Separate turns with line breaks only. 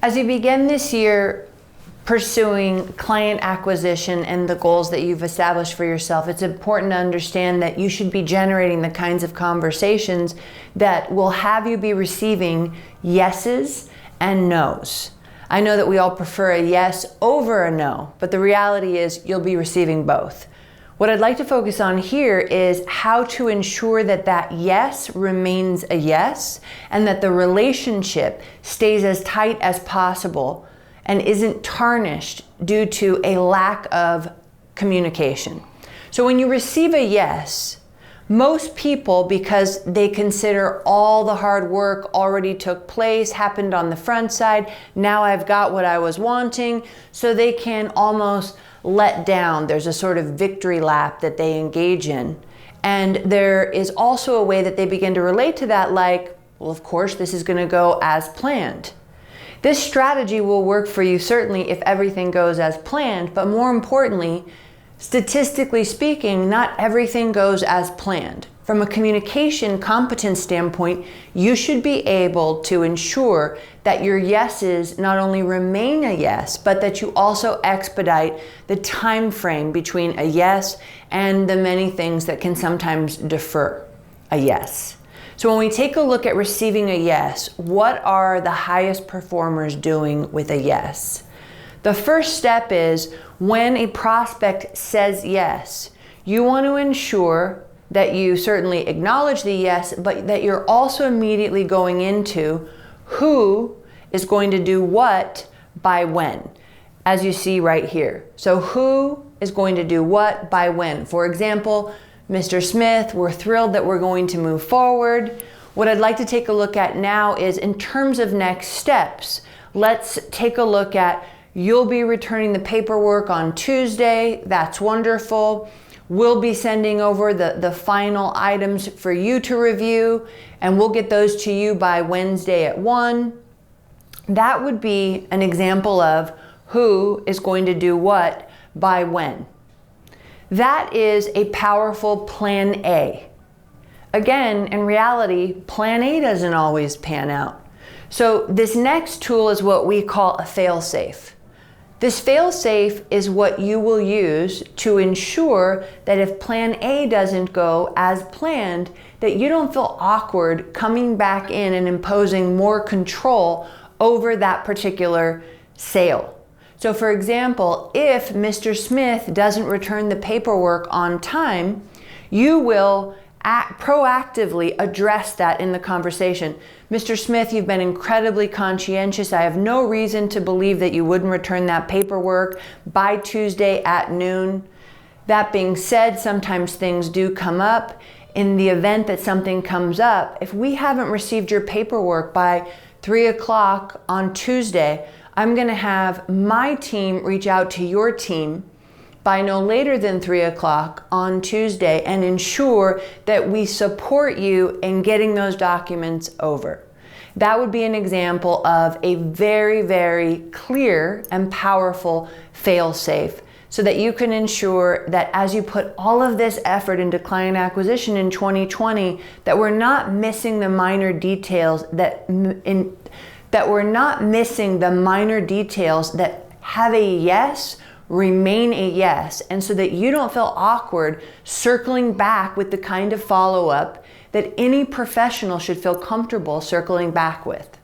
As you begin this year pursuing client acquisition and the goals that you've established for yourself, it's important to understand that you should be generating the kinds of conversations that will have you be receiving yeses and nos. I know that we all prefer a yes over a no, but the reality is you'll be receiving both. What I'd like to focus on here is how to ensure that that yes remains a yes and that the relationship stays as tight as possible and isn't tarnished due to a lack of communication. So when you receive a yes, most people, because they consider all the hard work already took place, happened on the front side, now I've got what I was wanting, so they can almost let down. There's a sort of victory lap that they engage in. And there is also a way that they begin to relate to that, like, well, of course, this is going to go as planned. This strategy will work for you certainly if everything goes as planned, but more importantly, statistically speaking, not everything goes as planned. From a communication competence standpoint, you should be able to ensure that your yeses not only remain a yes, but that you also expedite the time frame between a yes and the many things that can sometimes defer a yes. So when we take a look at receiving a yes, what are the highest performers doing with a yes? The first step is when a prospect says yes, you want to ensure that you certainly acknowledge the yes, but that you're also immediately going into who is going to do what by when, as you see right here. So who is going to do what by when? For example, Mr. Smith, we're thrilled that we're going to move forward. What I'd like to take a look at now is in terms of next steps, let's take a look at you'll be returning the paperwork on Tuesday. That's wonderful. We'll be sending over the final items for you to review, and we'll get those to you by Wednesday at 1. That would be an example of who is going to do what by when. That is a powerful plan A. Again, in reality, plan A doesn't always pan out. So this next tool is what we call a fail-safe. This fail-safe is what you will use to ensure that if plan A doesn't go as planned, that you don't feel awkward coming back in and imposing more control over that particular sale. So for example, if Mr. Smith doesn't return the paperwork on time, you will proactively address that in the conversation. Mr. Smith, you've been incredibly conscientious. I have no reason to believe that you wouldn't return that paperwork by Tuesday at noon. That being said, sometimes things do come up. In the event that something comes up, if we haven't received your paperwork by 3 o'clock on Tuesday, I'm going to have my team reach out to your team by no later than 3 o'clock on Tuesday and ensure that we support you in getting those documents over. That would be an example of a very, very clear and powerful fail-safe so that you can ensure that as you put all of this effort into client acquisition in 2020, that we're not missing the minor details that have a yes remain a yes, and so that you don't feel awkward circling back with the kind of follow-up that any professional should feel comfortable circling back with.